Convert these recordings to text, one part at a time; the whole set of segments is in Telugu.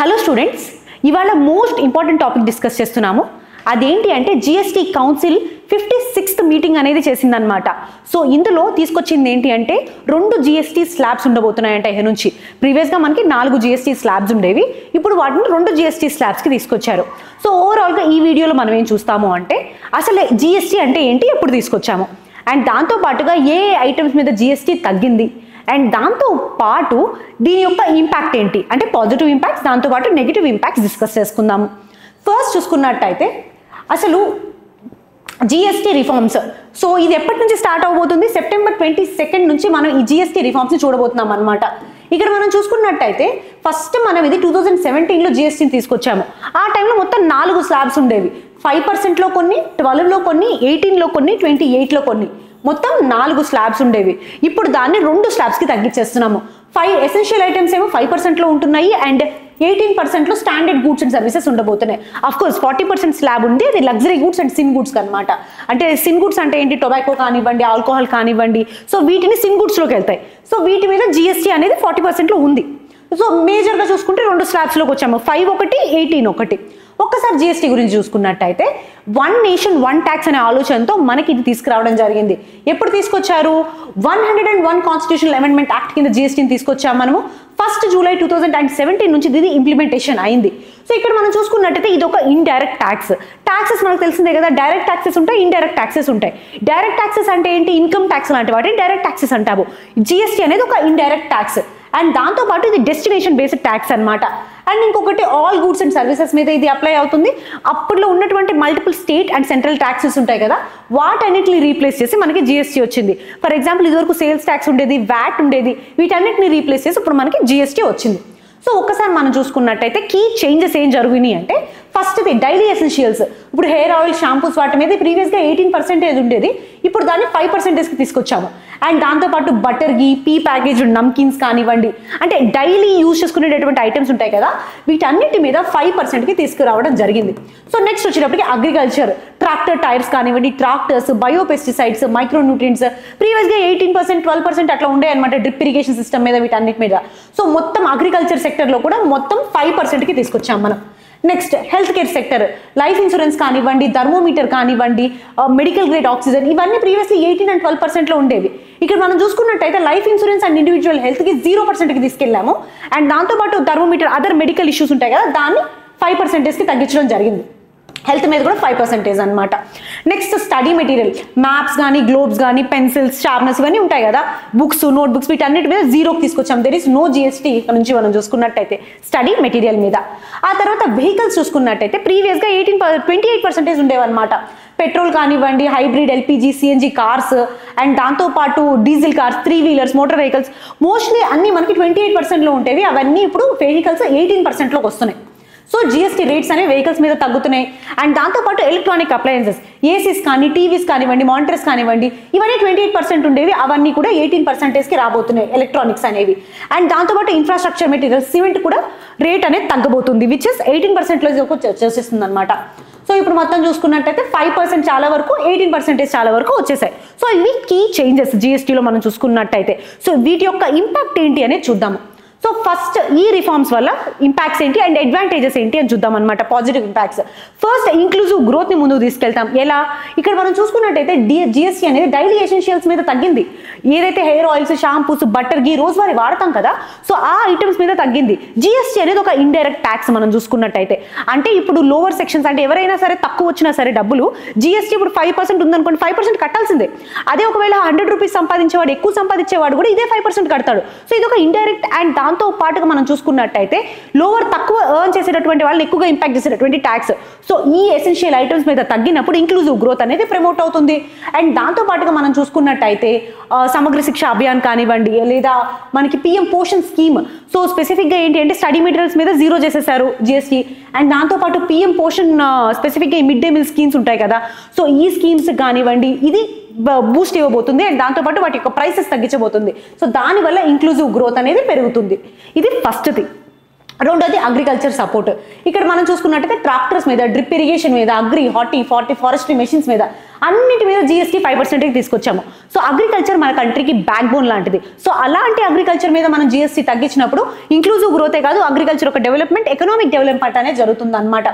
హలో స్టూడెంట్స్, ఇవాళ మోస్ట్ ఇంపార్టెంట్ టాపిక్ డిస్కస్ చేస్తున్నాము. అదేంటి అంటే జిఎస్టీ కౌన్సిల్ 56th మీటింగ్ అనేది చేసిందనమాట. సో ఇందులో తీసుకొచ్చింది ఏంటి అంటే 2 జిఎస్టీ స్లాబ్స్ ఉండబోతున్నాయంట. ఇక నుంచి ప్రీవియస్గా మనకి 4 జిఎస్టీ స్లాబ్స్ ఉండేవి, ఇప్పుడు వాటిని 2 జిఎస్టీ స్లాబ్స్కి తీసుకొచ్చారు. సో ఓవరాల్గా ఈ వీడియోలో మనం ఏం చూస్తాము అంటే అసలు జిఎస్టీ అంటే ఏంటి, ఎప్పుడు తీసుకొచ్చాము, అండ్ దాంతోపాటుగా ఏ ఐటమ్స్ మీద జిఎస్టీ తగ్గింది, అండ్ దాంతో పాటు దీని యొక్క ఇంపాక్ట్ ఏంటి అంటే పాజిటివ్ ఇంపాక్ట్స్, దాంతోపాటు నెగిటివ్ ఇంపాక్ట్స్ డిస్కస్ చేసుకుందాము. ఫస్ట్ చూసుకున్నట్టయితే అసలు జిఎస్టీ రిఫార్మ్స్. సో ఇది ఎప్పటి నుంచి స్టార్ట్ అవబోతుంది? సెప్టెంబర్ 22 నుంచి మనం ఈ జిఎస్టీ రిఫార్మ్స్ని చూడబోతున్నాం అనమాట. ఇక్కడ మనం చూసుకున్నట్టయితే ఫస్ట్ మనం ఇది 2017లో జిఎస్టీని తీసుకొచ్చాము. ఆ టైంలో మొత్తం 4 స్లాబ్స్ ఉండేవి. 5%లో కొన్ని, 12లో కొన్ని, 18లో కొన్ని, 28లో కొన్ని, మొత్తం 4 స్లాబ్స్ ఉండేవి. ఇప్పుడు దాన్ని 2 స్లాబ్స్కి తగ్గించేస్తున్నాము. 5 ఎసెన్షియల్ ఐటమ్స్ ఏమో 5%లో ఉంటున్నాయి, అండ్ 18%లో స్టాండర్డ్ గూడ్స్ అండ్ సర్వీసెస్ ఉండబోతున్నాయి. అఫ్కోర్స్ 40% స్లాబ్ ఉంది, అది luxury goods and sin goods అనమాట. అంటే సిన్ గూడ్స్ అంటే ఏంటి, టొబాకో కానివ్వండి, ఆల్కహాల్ కానివ్వండి, సో వీటిని సిన్ గూడ్స్లోకి వెళ్తాయి. సో వీటి మీద జిఎస్టీ అనేది 40%లో ఉంది. సో మేజర్గా చూసుకుంటే 2 స్లాబ్స్లోకి వచ్చాము, 5 ఒకటి, 18 ఒకటి. ఒక్కసారి జిఎస్టీ గురించి చూసుకున్నట్టయితే 1 నేషన్ 1 ట్యాక్స్ అనే ఆలోచనతో మనకి ఇది తీసుకురావడం జరిగింది. ఎప్పుడు తీసుకొచ్చారు? 101 కాన్స్టిట్యూషనల్ అమెండ్మెంట్ యాక్ట్ కింద జిఎస్టీని తీసుకొచ్చాము మనము. 1 జూలై 2017 నుంచి ఇది ఇంప్లిమెంటేషన్ అయింది. సో ఇక్కడ మనం చూసుకున్నట్టయితే ఇది ఒక ఇండైరెక్ట్ ట్యాక్స్. ట్యాక్సెస్ మనకు తెలిసిందే కదా, డైరెక్ట్ ట్యాక్సెస్ ఉంటాయి, ఇండైరెక్ట్ ట్యాక్సెస్ ఉంటాయి. డైరెక్ట్ ట్యాక్సెస్ అంటే ఏంటి? ఇన్కమ్ ట్యాక్స్ లాంటి వాటిని డైరెక్ట్ ట్యాక్సెస్ అంటాము. జిఎస్టీ అనేది ఒక ఇండైరెక్ట్ ట్యాక్స్, అండ్ దాంతోపాటు ఇది డెస్టినేషన్ బేస్డ్ ట్యాక్స్ అనమాట. అండ్ ఇంకొకటి ఆల్ గూడ్స్ అండ్ సర్వీసెస్ మీద ఇది అప్లై అవుతుంది. అప్పట్లో ఉన్నటువంటి multiple state and central taxes ఉంటాయి కదా, వాటన్నిటిని రీప్లేస్ చేసి మనకి జిఎస్టీ వచ్చింది. ఫర్ ఎగ్జాంపుల్ ఇదివరకు సేల్స్ ట్యాక్స్ ఉండేది, వ్యాట్ ఉండేది, వీటన్నిటిని రీప్లేస్ చేసి ఇప్పుడు మనకి జిఎస్టీ వచ్చింది. సో ఒక్కసారి మనం చూసుకున్నట్టయితే కీ చేంజెస్ ఏం జరిగినాయి అంటే ఫస్ట్ డైలీ ఎసెన్షియల్స్. ఇప్పుడు హెయిర్ ఆయిల్, షాంపూస్ వాటి మీద ప్రీవియస్గా 18% ఉండేది, ఇప్పుడు దాన్ని 5%కి తీసుకొచ్చాము. అండ్ దాంతోపాటు బటర్ గీ, పీ ప్యాకేజ్ నమ్కిన్స్ కానివ్వండి, అంటే డైలీ యూజ్ చేసుకునేటటువంటి ఐటమ్స్ ఉంటాయి కదా, వీటన్నిటి మీద 5%కి తీసుకురావడం జరిగింది. సో నెక్స్ట్ వచ్చేటప్పటికి అగ్రికల్చర్, ట్రాక్టర్ టైర్స్ కానివ్వండి, ట్రాక్టర్స్, బయోపెస్టిసైడ్స్, మైక్రోన్యూట్రియంట్స్ ప్రీవియస్గా 18%, 12% అట్లా ఉండే అనమాట డ్రిప్ ఇరిగేషన్ సిస్టమ్ మీద, వీటన్నిటి మీద. సో మొత్తం అగ్రికల్చర్ సెక్టర్లో కూడా మొత్తం 5%కి తీసుకొచ్చాం మనం. Next health care sector, life insurance కానివ్వండి, థర్మోమీటర్ కానివ్వండి, మెడికల్ గ్రేడ్ ఆక్సిజన్, ఇవన్నీ ప్రీవియస్లీ 18 and 12%లో ఉండేవి. ఇక్కడ మనం చూసుకున్నట్టయితే లైఫ్ ఇన్సూరెన్స్ అండ్ ఇండివిజువల్ హెల్త్కి 0%కి తీసుకెళ్ళాము. అండ్ దాంతోపాటు థర్మోమీటర్, అదర్ మెడికల్ ఇష్యూస్ ఉంటాయి కదా, దాన్ని 5%కి తగ్గించడం జరిగింది. హెల్త్ మీద కూడా 5% అనమాట. నెక్స్ట్ స్టడీ మెటీరియల్, మ్యాప్స్ కానీ, గ్లోబ్స్ కానీ, పెన్సిల్స్, షార్ప్నర్స్ ఇవన్నీ ఉంటాయి కదా, బుక్స్, నోట్బుక్స్, వీటన్నిటి మీద 0కి తీసుకొచ్చాం. దెర్ ఇస్ నో జిఎస్టీ ఇక్కడ నుంచి మనం చూసుకున్నట్టయితే స్టడీ మెటీరియల్ మీద. ఆ తర్వాత వెహికల్స్ చూసుకున్నట్టయితే ప్రీవియస్గా 28% ఉండేవన్నమాట. పెట్రోల్ కానివ్వండి, hybrid, LPG, CNG cars, and దాంతోపాటు diesel cars, 3 wheelers, motor vehicles mostly అన్నీ మనకి 28%లో ఉండేవి. అవన్నీ ఇప్పుడు వెహికల్స్ 18%లోకి వస్తున్నాయి. సో జిఎస్టీ రేట్స్ అనేవి వెహికల్స్ మీద తగ్గుతున్నాయి. అండ్ దాంతోపాటు ఎలక్ట్రానిక్ అప్లయన్సెస్, ఏసీస్ కానీ, టీవీస్ కానివ్వండి, మానిటర్స్ కానివ్వండి, ఇవన్నీ 28% ఉండేవి, అవన్నీ కూడా 18%కి రాబోతున్నాయి ఎలక్ట్రానిక్స్ అనేవి. అండ్ దాంతోపాటు ఇన్ఫ్రాస్ట్రక్చర్ మెటీరియల్స్, సిమెంట్ కూడా రేట్ అనేది తగ్గబోతుంది, విచ్ ఇస్ 18%లో వచ్చేస్తుంది అనమాట. సో ఇప్పుడు మొత్తం చూసుకున్నట్టయితే 5% చాలా వరకు, 18% చాలా వరకు వచ్చేసాయి. సో ఇవి కీ చేంజెస్ జిఎస్టీలో మనం చూసుకున్నట్టయితే. సో వీటి యొక్క ఇంపాక్ట్ ఏంటి అనేది చూద్దాము. సో ఫస్ట్ ఈ రిఫార్మ్స్ వల్ల ఇంపాక్ట్స్ ఏంటి అండ్ అడ్వాంటేజెస్ ఏంటి అని చూద్దాం అనమాట. పాజిటివ్ ఇంపాక్ట్స్ ఫస్ట్, ఇంక్లూజివ్ గ్రోత్ని ముందుకు తీసుకెళ్తాం. ఎలా? ఇక్కడ మనం చూసుకున్నట్టయితే జిఎస్టీ అనేది డైలీ ఎసెన్షియల్స్ మీద తగ్గింది. ఏదైతే హెయిర్ ఆయిల్స్, షాంపూస్, బటర్ గీ రోజువారీ వాడతాం కదా, సో ఆ ఐటమ్స్ మీద తగ్గింది. జిఎస్టీ అనేది ఒక ఇండైరెక్ట్ ట్యాక్స్ మనం చూసుకున్నట్టయితే. అంటే ఇప్పుడు లోవర్ సెక్షన్స్, అంటే ఎవరైనా సరే తక్కువ వచ్చినా సరే డబ్బులు, జిఎస్టీ ఇప్పుడు 5% ఉందనుకోండి, 5% కట్టాల్సిందే. అదే ఒకవేళ 100 రూపీస్ సంపాదించేవాడు, ఎక్కువ సంపాదించేవాడు కూడా ఇదే 5% కడతాడు. సో ఇది ఒక ఇండైరెక్ట్. అండ్ దాంతో పాటుగా మనం చూసుకున్నట్టయితే లోవర్, తక్కువ ఎర్న్ చేసేటటువంటి వాళ్ళని ఎక్కువగా ఇంపాక్ట్ చేసేటటువంటి ట్యాక్స్. సో ఈ ఎసెన్షియల్ ఐటమ్స్ మీద తగ్గినప్పుడు ఇంక్లూజివ్ గ్రోత్ అనేది ప్రమోట్ అవుతుంది. అండ్ దాంతో పాటుగా మనం చూసుకున్నట్టయితే సమగ్ర శిక్ష అభియాన్ కానివ్వండి, లేదా మనకి పిఎం పోషన్ స్కీమ్. సో స్పెసిఫిక్గా ఏంటి అంటే స్టడీ మెటీరియల్స్ మీద 0 చేసేసారు జిఎస్టీ. అండ్ దాంతోపాటు పిఎం పోషన్ స్పెసిఫిక్గా మిడ్ డే మీల్ స్కీమ్స్ ఉంటాయి కదా, సో ఈ స్కీమ్స్ కానివ్వండి, ఇది బూస్ట్ ఇవ్వబోతుంది. అండ్ దాంతోపాటు వాటి యొక్క ప్రైసెస్ తగ్గించబోతుంది. సో దానివల్ల ఇంక్లూజివ్ గ్రోత్ అనేది పెరుగుతుంది. ఇది ఫస్ట్ థింగ్. రెండోది అగ్రికల్చర్ సపోర్ట్. ఇక్కడ మనం చూసుకున్నట్టయితే ట్రాక్టర్స్ మీద, డ్రిప్ ఇరిగేషన్ మీద, అగ్రి, ఫారెస్ట్రీ మెషిన్స్ మీద అన్నిటి మీద GST 5% తీసుకొచ్చాము. సో అగ్రికల్చర్ మన కంట్రీకి బ్యాక్ బోన్ లాంటిది. సో అలాంటి అగ్రికల్చర్ మీద మనం GST తగ్గించినప్పుడు ఇంక్లూజివ్ గ్రోతే కాదు, అగ్రికల్చర్ ఒక డెవలప్మెంట్, ఎకనామిక్ డెవలప్మెంట్ అనేది జరుగుతుంది అనమాట.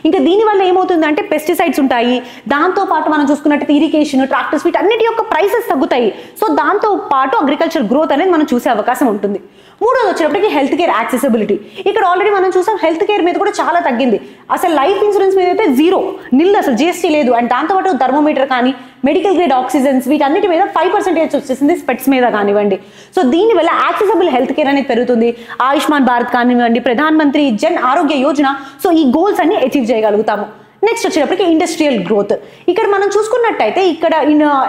ఇంకా దీనివల్ల ఏమవుతుందంటే పెస్టిసైడ్స్ ఉంటాయి, దాంతో పాటు మనం చూసుకున్నట్టయితే ఇరిగేషన్, ట్రాక్టర్స్ వీటన్నిటి యొక్క ప్రైసెస్ తగ్గుతాయి. సో దాంతో పాటు అగ్రికల్చర్ గ్రోత్ అనేది మనం చూసే అవకాశం ఉంటుంది. మూడోది వచ్చేటప్పటికి హెల్త్ కేర్ యాక్సెసిబిలిటీ. ఇక్కడ ఆల్రెడీ మనం చూసాం హెల్త్ కేర్ మీద కూడా చాలా తగ్గింది. అసలు లైఫ్ ఇన్సూరెన్స్ మీద అయితే నిల్ అసలు GST లేదు. అండ్ దాంతోపాటు థర్మోమీటర్ కానీ, మెడికల్ గ్రేడ్ ఆక్సిజన్స్ వీటన్నిటి మీద 5% వచ్చేసింది, స్పెట్స్ మీద కానివ్వండి. సో దీనివల్ల యాక్సెసిబుల్ హెల్త్ కేర్ అనేది పెరుగుతుంది. ఆయుష్మాన్ భారత్ కానివ్వండి, ప్రధాన్ మంత్రి జన్ ఆరోగ్య యోజన, సో ఈ గోల్స్ అన్ని అచీవ్ చేయగలుగుతాము. నెక్స్ట్ వచ్చేటప్పటికి ఇండస్ట్రియల్ గ్రోత్. ఇక్కడ మనం చూసుకున్నట్టయితే ఇక్కడ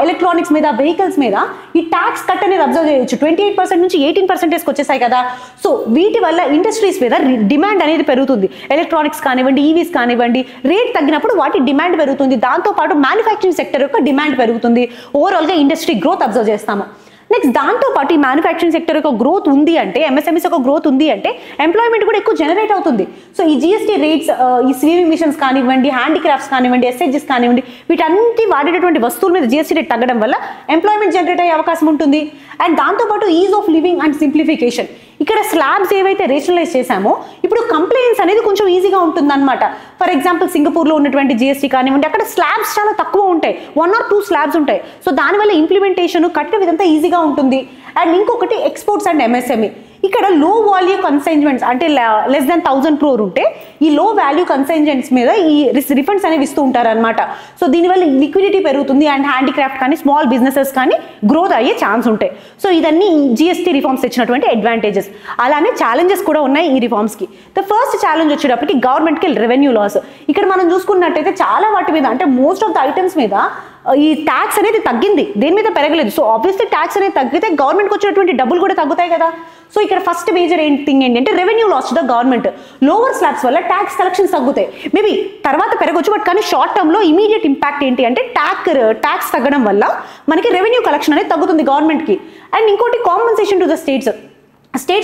ఎలక్ట్రానిక్స్ మీద, వెహికల్స్ మీద ఈ ట్యాక్స్ కట్ అనేది అబ్జర్వ్ చేయొచ్చు. 28% నుంచి 18% వచ్చేసాయి కదా. సో వీటి వల్ల ఇండస్ట్రీస్ మీద డిమాండ్ అనేది పెరుగుతుంది. ఎలక్ట్రానిక్స్ కానివ్వండి, ఈవీస్ కానివ్వండి, రేట్ తగ్గినప్పుడు వాటి డిమాండ్ పెరుగుతుంది. దాంతోపాటు మ్యానుఫ్యాక్చరింగ్ సెక్టర్ యొక్క డిమాండ్ పెరుగుతుంది. ఓవరాల్గా ఇండస్ట్రీ గ్రోత్ అబ్జర్వ్ చేస్తాము. నెక్స్ట్ దాంతోపాటు ఈ మ్యానుఫ్యాక్చరింగ్ సెక్టర్ యొక్క గ్రోత్ ఉంది అంటే, MSMEs యొక్క గ్రోత్ ఉంది అంటే ఎంప్లాయ్మెంట్ కూడా ఎక్కువ జనరేట్ అవుతుంది. సో ఈ GST రేట్స్, ఈ స్వీమింగ్ మిషన్స్ కానివ్వండి, హ్యాండిక్రాఫ్ట్స్ కానివ్వండి, SHGs కానివ్వండి, వీటన్నిటి వాడేటటువంటి వస్తువుల మీద GST రేట్ తగ్గడం వల్ల ఎంప్లాయ్మెంట్ జనరేట్ అయ్యే అవకాశం ఉంటుంది. అండ్ దాంతోపాటు is of living and simplification. ఇక్కడ స్లాబ్స్ ఏవైతే రేషనలైజ్ చేశామో ఇప్పుడు కంప్లైంట్స్ అనేది కొంచెం ఈజీగా ఉంటుంది అనమాట. ఫర్ ఎగ్జాంపుల్ సింగపూర్లో ఉన్నటువంటి GST కానివ్వండి, అక్కడ స్లాబ్స్ చాలా తక్కువ ఉంటాయి, 1 or 2 స్లాబ్స్ ఉంటాయి. సో దానివల్ల ఇంప్లిమెంటేషన్ కట్టే విధంతా ఈజీగా ఉంటుంది. అండ్ ఇంకొకటి ఎక్స్పోర్ట్స్ అండ్ MSME. ఇక్కడ లో వాల్యూ కన్సైన్మెంట్స్ అంటే లెస్ దాన్ 1000 crore ఉంటే ఈ లో వాల్యూ కన్సైన్మెంట్స్ మీద ఈ రిఫండ్స్ అనేవి ఇస్తూ ఉంటారు అనమాట. సో దీనివల్ల లిక్విడిటీ పెరుగుతుంది అండ్ హ్యాండిక్రాఫ్ట్ కానీ, స్మాల్ బిజినెసెస్ కానీ గ్రోత్ అయ్యే ఛాన్స్ ఉంటాయి. సో ఇదన్నీ GST రిఫార్మ్స్ ఇచ్చినటువంటి అడ్వాంటేజెస్. అలానే ఛాలెంజెస్ కూడా ఉన్నాయి ఈ రిఫార్మ్స్కి. ద ఫస్ట్ ఛాలెంజ్ వచ్చేటప్పటికి గవర్నమెంట్కి రెవెన్యూ లాస్. ఇక్కడ మనం చూసుకున్నట్టయితే చాలా వాటి మీద అంటే మోస్ట్ ఆఫ్ ద ఐటమ్స్ మీద ఈ ట్యాక్స్ అనేది తగ్గింది, దేని మీద పెరగలేదు. సో ఆబ్వియస్లీ ట్యాక్స్ అనేది తగ్గితే గవర్నమెంట్కి వచ్చేటువంటి డబ్బులు కూడా తగ్గుతాయి కదా. సో ఇక్కడ ఫస్ట్ మేజర్ థింగ్ ఏంటంటే revenue loss to the government. Lower slabs వల్ల ట్యాక్స్ కలెక్షన్స్ తగ్గుతాయి, మేబీ తర్వాత పెరగొచ్చు, బట్ కానీ షార్ట్ టర్మ్లో ఇమీడియట్ ఇంపాక్ట్ ఏంటి అంటే ట్యాక్స్ తగ్గడం వల్ల మనకి రెవెన్యూ కలెక్షన్ అనేది తగ్గుతుంది గవర్నమెంట్కి. అండ్ ఇంకోటి కాంపెన్సేషన్ టు ద స్టేట్స్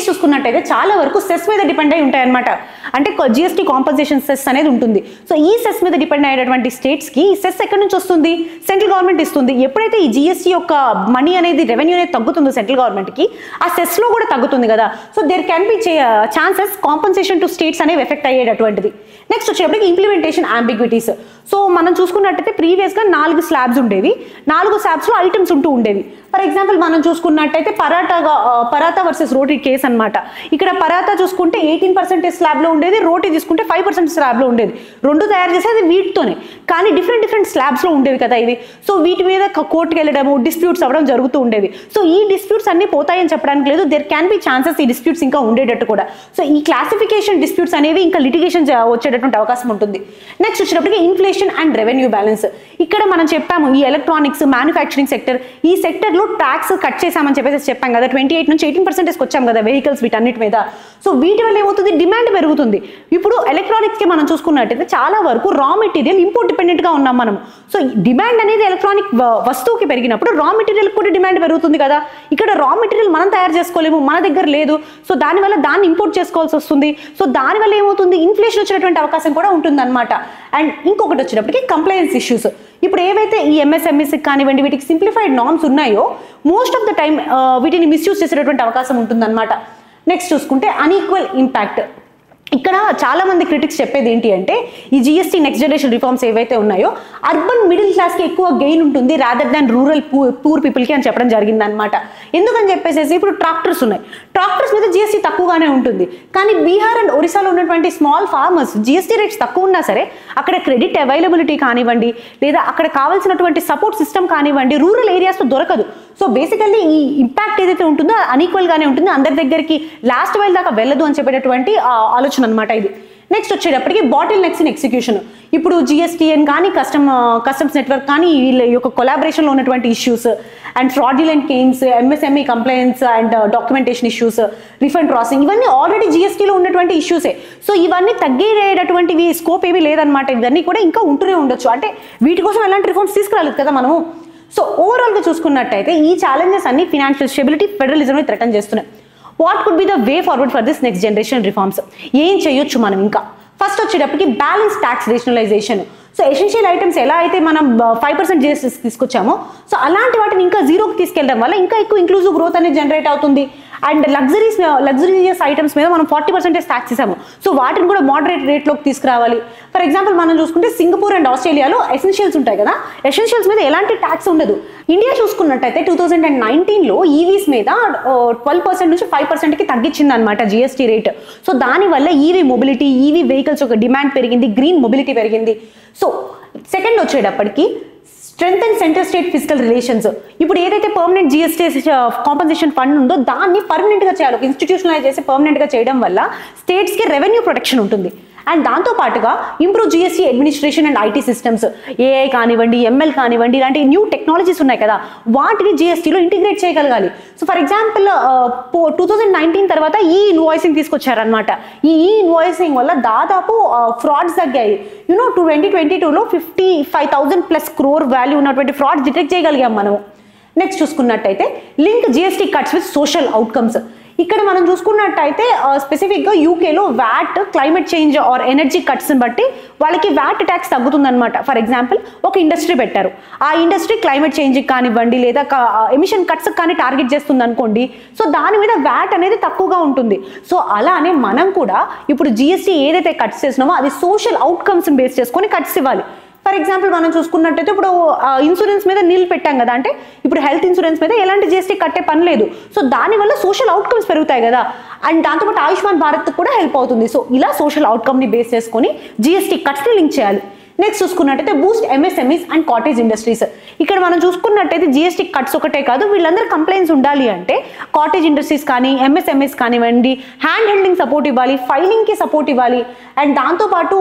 చూసుకున్నట్టయితే చాలా వరకు సెస్ మీద డిపెండ్ అయి ఉంటాయి అనమాట. అంటే GST కాంపెన్సేషన్ సెస్ అనేది ఉంటుంది. సో ఈ సెస్ మీద డిపెండ్ అయ్యేటువంటి స్టేట్స్కి ఈ సెస్ ఎక్కడి నుంచి వస్తుంది? సెంట్రల్ గవర్నమెంట్ ఇస్తుంది. ఎప్పుడైతే ఈ GST యొక్క మనీ అనేది, రెవెన్యూ అనేది తగ్గుతుందో సెంట్రల్ గవర్నమెంట్కి, ఆ సెస్లో కూడా తగ్గుతుంది కదా. So there can be chances compensation to states అనేవి ఎఫెక్ట్ అయ్యేటటువంటిది. నెక్స్ట్ వచ్చేప్పటికి ఇంప్లిమెంటేషన్ అంబిగ్విటీస్. సో మనం చూసుకున్నట్టయితే ప్రీవియస్గా 4 స్లాబ్స్ ఉండేవి, 4 స్లాబ్స్లో ఐటమ్స్ ఉంటూ ఉండేవి. ఫర్ ఎగ్జాంపుల్ మనం చూసుకున్నట్టయితే పరాతా వర్సెస్ రోటీ కేసు అనమాట. ఇక్కడ పరాతా చూసుకుంటే 18% స్లాబ్లో ఉండేది, రోటీ తీసుకుంటే 5% స్లాబ్లో ఉండేది. రెండు తయారు చేసేది వీటితోనే, కానీ డిఫరెంట్ స్లాబ్స్లో ఉండేవి కదా ఇవి. సో వీటి మీద కోర్టుకి వెళ్ళడము, డిస్ప్యూట్స్ అవ్వడం జరుగుతూ ఉండేవి. సో ఈ డిస్ప్యూట్స్ అన్ని పోతాయని చెప్పడానికి లేదు, దేర్ క్యాన్ బి ఛాన్సెస్ ఈ డిస్ప్యూట్స్ ఇంకా ఉండేటట్టు కూడా. సో ఈ క్లాసిఫికేషన్ డిస్ప్యూట్స్ అనేవి ఇంకా లిటిగేషన్ వచ్చేటటువంటి అవకాశం ఉంటుంది. నెక్స్ట్ వచ్చినప్పటికీ ఇన్ఫ్లేషన్ అండ్ రెవెన్యూ బ్యాలెన్స్. ఇక్కడ మనం చెప్పాము ఈ ఎలక్ట్రానిక్స్, మ్యానుఫ్యాక్చరింగ్ సెక్టర్, ఈ సెక్టర్లో ట్యాక్స్ కట్ చేసామని చెప్పాం కదా, 28 నుంచి 18% వచ్చాం కదా వెహికల్స్ వీటన్నిటి మీద. సో వీటి వల్ల ఏమవుతుంది? డిమాండ్ పెరుగుతుంది. ఇప్పుడు ఎలక్ట్రానిక్స్కి మనం చూసుకున్నట్టయితే చాలా వరకు రా మెటీరియల్ ఇంపోర్ట్ డిపెండెంట్గా ఉన్నాం మనం. సో డిమాండ్ అనేది ఎలక్ట్రానిక్ వస్తువుకి పెరిగినప్పుడు రా మెటీరియల్ కూడా డిమాండ్ పెరుగుతుంది కదా. ఇక్కడ రా మెటీరియల్ మనం తయారు చేసుకోలేము, మన దగ్గర లేదు. సో దానివల్ల దాన్ని ఇంపోర్ట్ చేసుకోవాల్సి వస్తుంది. సో దానివల్ల ఏమవుతుంది? ఇన్ఫ్లేషన్ వచ్చేటువంటి అవకాశం కూడా ఉంటుంది అనమాట. అండ్ ఇంకొకటి వచ్చేటప్పటికి కంప్లైన్స్ ఇష్యూస్. ఇప్పుడు ఏవైతే ఈ MSMEs కానివ్వండి, వీటికి సింప్లిఫైడ్ నార్మ్స్ ఉన్నాయో మోస్ట్ ఆఫ్ ద టైం వీటిని మిస్యూజ్ చేసేటటువంటి అవకాశం ఉంటుందన్నమాట. నెక్స్ట్ చూసుకుంటే అన్ఈక్వల్ ఇంపాక్ట్. ఇక్కడ చాలా మంది క్రిటిక్స్ చెప్పేది ఏంటి అంటే ఈ GST నెక్స్ట్ జనరేషన్ రిఫార్మ్స్ ఏవైతే ఉన్నాయో అర్బన్ మిడిల్ క్లాస్కి ఎక్కువ గెయిన్ ఉంటుంది రాదర్ దాన్ రూరల్ పూర్ పీపుల్కి అని చెప్పడం జరిగింది అనమాట. ఎందుకని చెప్పేసి ఇప్పుడు ట్రాక్టర్స్ ఉన్నాయి, ట్రాక్టర్స్ మీద GST తక్కువగానే ఉంటుంది. కానీ బీహార్ అండ్ ఒరిస్సాలో ఉన్నటువంటి స్మాల్ ఫార్మర్స్ GST రేట్స్ తక్కువ ఉన్నా సరే అక్కడ క్రెడిట్ అవైలబిలిటీ కానివ్వండి, లేదా అక్కడ కావాల్సినటువంటి సపోర్ట్ సిస్టమ్ కానివ్వండి రూరల్ ఏరియాస్లో దొరకదు. సో బేసికల్లీ ఈ ఇంపాక్ట్ ఏదైతే ఉంటుందో అన్ఈక్వల్గానే ఉంటుంది, అందరి దగ్గరికి లాస్ట్ వైల్ దాకా వెళ్ళదు అని చెప్పేటటువంటి ఆలోచన అనమాట ఇది. నెక్స్ట్ వచ్చేటప్పటికి బాటిల్ నెక్స్ ఇన్ ఎగ్జిక్యూషన్. ఇప్పుడు GSTN కానీ కస్టమ్స్ నెట్వర్క్ కానీ వీళ్ళ యొక్క కొలాబరేషన్లో ఉన్నటువంటి issues and fraudulent claims, MSME complaints and documentation issues, refund processing, ఇవన్నీ ఆల్రెడీ GSTలో ఉన్నటువంటి ఇష్యూసే. సో ఇవన్నీ తగ్గేటటువంటివి స్కోప్ ఏమీ లేదనమాట. ఇవన్నీ కూడా ఇంకా ఉంటూనే ఉండొచ్చు, అంటే వీటి కోసం ఎలాంటి రిఫార్మ్స్ తీసుకురాలేదు కదా మనము. సో ఓవరాల్గా చూసుకున్నట్టయితే ఈ ఛాలెంజెస్ అన్ని ఫినాన్షియల్ స్టెబిలిటీ, ఫెడరలిజంని థ్రెటన్ చేస్తున్నాయి. What could be the way forward for this next generation reforms? ఏం చేయొచ్చు మనం? ఇంకా ఫస్ట్ వచ్చేటప్పటికి balance tax rationalisation. So essential items ఎలా అయితే మనం 5% జిఎస్టీ తీసుకొచ్చామో, సో అలాంటి వాటిని ఇంకా జీరోకి తీసుకెళ్ళడం వల్ల ఇంకా ఎక్కువ ఇంక్లూజివ్ గ్రోత్ అనేది జనరేట్ అవుతుంది. అండ్ లగ్జరీస్ ఐటమ్స్ మీద మనం 40% ట్యాక్స్ ఇస్తాము. సో వాటిని కూడా మోడరేట్ రేట్లోకి తీసుకురావాలి. ఫర్ ఎగ్జాంపుల్ మనం చూసుకుంటే సింగపూర్ అండ్ ఆస్ట్రేలియాలో ఎసెన్షియల్స్ ఉంటాయి కదా, ఎసెన్షియల్స్ మీద ఎలాంటి ట్యాక్స్ ఉండదు. ఇండియా చూసుకున్నట్టయితే 2019లో ఈవీస్ మీద 12% నుంచి 5%కి తగ్గించింది అనమాట జిఎస్టీ రేట్. సో దానివల్ల ఈవీ మొబిలిటీ, ఈవీ వెహికల్స్ ఒక డిమాండ్ పెరిగింది, గ్రీన్ మొబిలిటీ పెరిగింది. సో సెకండ్ వచ్చేటప్పటికి strengthen centre state physical relations. ఇప్పుడు ఏదైతే పర్మనెంట్ జిఎస్టీ కాంపన్సేషన్ ఫండ్ ఉందో దాన్ని పర్మనెంట్గా చేయాలి, ఇన్స్టిట్యూషనలైజ్ చేసి పర్మనెంట్గా చేయడం వల్ల స్టేట్స్కి రెవెన్యూ ప్రొటెక్షన్ ఉంటుంది. అండ్ దాంతో పాటుగా improve GST administration and IT systems, AI కానివ్వండి, ఎంఎల్ కానివ్వండి, ఇలాంటి న్యూ టెక్నాలజీస్ ఉన్నాయి కదా, వాటిని జిఎస్టీలో ఇంటిగ్రేట్ చేయగలగాలి. సో ఫర్ ఎగ్జాంపుల్ 2019 తర్వాత ఈ ఇన్వాయిసింగ్ తీసుకొచ్చారనమాట. ఈ ఇన్వాయిసింగ్ వల్ల దాదాపు ఫ్రాడ్స్ తగ్గాయి. 2022లో 55,000+ crore వాల్యూ ఉన్నటువంటి ఫ్రాడ్స్ డిటెక్ట్ చేయగలిగాం మనము. నెక్స్ట్ చూసుకున్నట్టయితే link GST cuts with social outcomes. ఇక్కడ మనం చూసుకున్నట్టయితే స్పెసిఫిక్గా యూకేలో VAT climate change or energy కట్స్ని బట్టి వాళ్ళకి వ్యాట్ ట్యాక్స్ తగ్గుతుందన్నమాట. ఫర్ ఎగ్జాంపుల్ ఒక ఇండస్ట్రీ పెట్టారు, ఆ ఇండస్ట్రీ క్లైమేట్ చేంజ్కి కానివ్వండి లేదా ఎమిషన్ కట్స్ కానీ టార్గెట్ చేస్తుంది అనుకోండి, సో దాని మీద వ్యాట్ అనేది తక్కువగా ఉంటుంది. సో అలానే మనం కూడా ఇప్పుడు జిఎస్టీ ఏదైతే కట్స్ చేసినామో అది సోషల్ అవుట్కమ్స్ని బేస్ చేసుకొని కట్స్ ఇవ్వాలి. ఫర్ ఎగ్జాంపుల్ మనం చూసుకున్నట్టయితే ఇప్పుడు ఇన్సూరెన్స్ మీద నీళ్ళు పెట్టాం కదా, అంటే ఇప్పుడు హెల్త్ ఇన్సూరెన్స్ మీద ఎలాంటి జిఎస్టీ కట్టే పని లేదు. సో దానివల్ల సోషల్ అవుట్కమ్స్ పెరుగుతాయి కదా, అండ్ దాంతోపాటు ఆయుష్మాన్ భారత్ కూడా హెల్ప్ అవుతుంది. సో ఇలా సోషల్ అవుట్కమ్ని బేస్ చేసుకొని జిఎస్టీ కట్స్ని లింక్ చేయాలి. నెక్స్ట్ చూసుకున్నట్టయితే Boost MSMEs and cottage industries. ఇక్కడ మనం చూసుకున్నట్టయితే జిఎస్టీ కట్స్ ఒకటే కాదు, వీళ్ళందరూ కంప్లైంట్స్ ఉండాలి అంటే కాటేజ్ ఇండస్ట్రీస్ కానీ ఎంఎస్ఎంఈస్ కానివ్వండి హ్యాండ్ హెల్డింగ్ సపోర్ట్ ఇవ్వాలి, ఫైలింగ్కి సపోర్ట్ ఇవ్వాలి, అండ్ దాంతోపాటు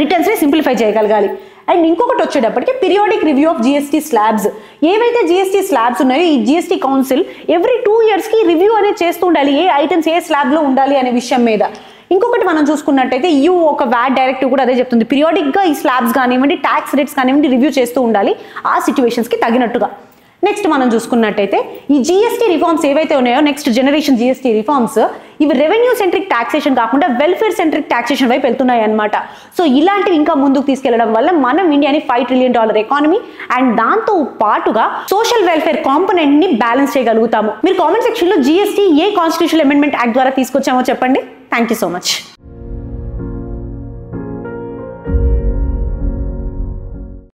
రిటర్న్స్ని సింప్లిఫై చేయగలగాలి. అండ్ ఇంకొకటి వచ్చేటప్పటికి periodic review of GST slabs. ఏవైతే జిఎస్టీ స్లాబ్స్ ఉన్నాయో ఈ జిఎస్టీ కౌన్సిల్ ఎవ్రీ 2 yearsకి రివ్యూ అనేది చేస్తూ ఉండాలి, ఏ ఐటమ్స్ ఏ స్లాబ్లో ఉండాలి అనే విషయం మీద. ఇంకొకటి మనం చూసుకున్నట్టయితే యూ ఒక వ్యాట్ డైరెక్టివ్ కూడా అదే చెప్తుంది, పీరియాడిక్గా ఈ స్లాబ్స్ కానివ్వండి ట్యాక్స్ రేట్స్ కానివ్వండి రివ్యూ చేస్తూ ఉండాలి ఆ సిచ్యువేషన్స్కి తగినట్టుగా. నెక్స్ట్ మనం చూసుకున్నట్టయితే ఈ జిఎస్టీ రిఫార్మ్స్ ఏవైతే ఉన్నాయో నెక్స్ట్ జనరేషన్ జిఎస్టీ రిఫార్మ్స్ ఇవి రెవెన్యూ సెంట్రిక్ టాక్సేషన్ కాకుండా వెల్ఫేర్ సెంట్రిక్ టాక్సేషన్ వైపు వెళ్తున్నాయి అనమాట. సో ఇలాంటివి ఇంకా ముందుకు తీసుకెళ్లడం వల్ల మనం ఇండియాని $5 trillion ఎకానమీ అండ్ దాంతో పాటుగా సోషల్ వెల్ఫేర్ కాంపోనెంట్ ని బ్యాలెన్స్ చేయగలుగుతాము. మీరు కామెంట్ సెక్షన్ లో జిఎస్టీ ఏ కాన్స్టిట్యూషనల్ అమెండ్మెంట్ యాక్ట్ ద్వారా తీసుకొచ్చామో చెప్పండి. Thank you so much.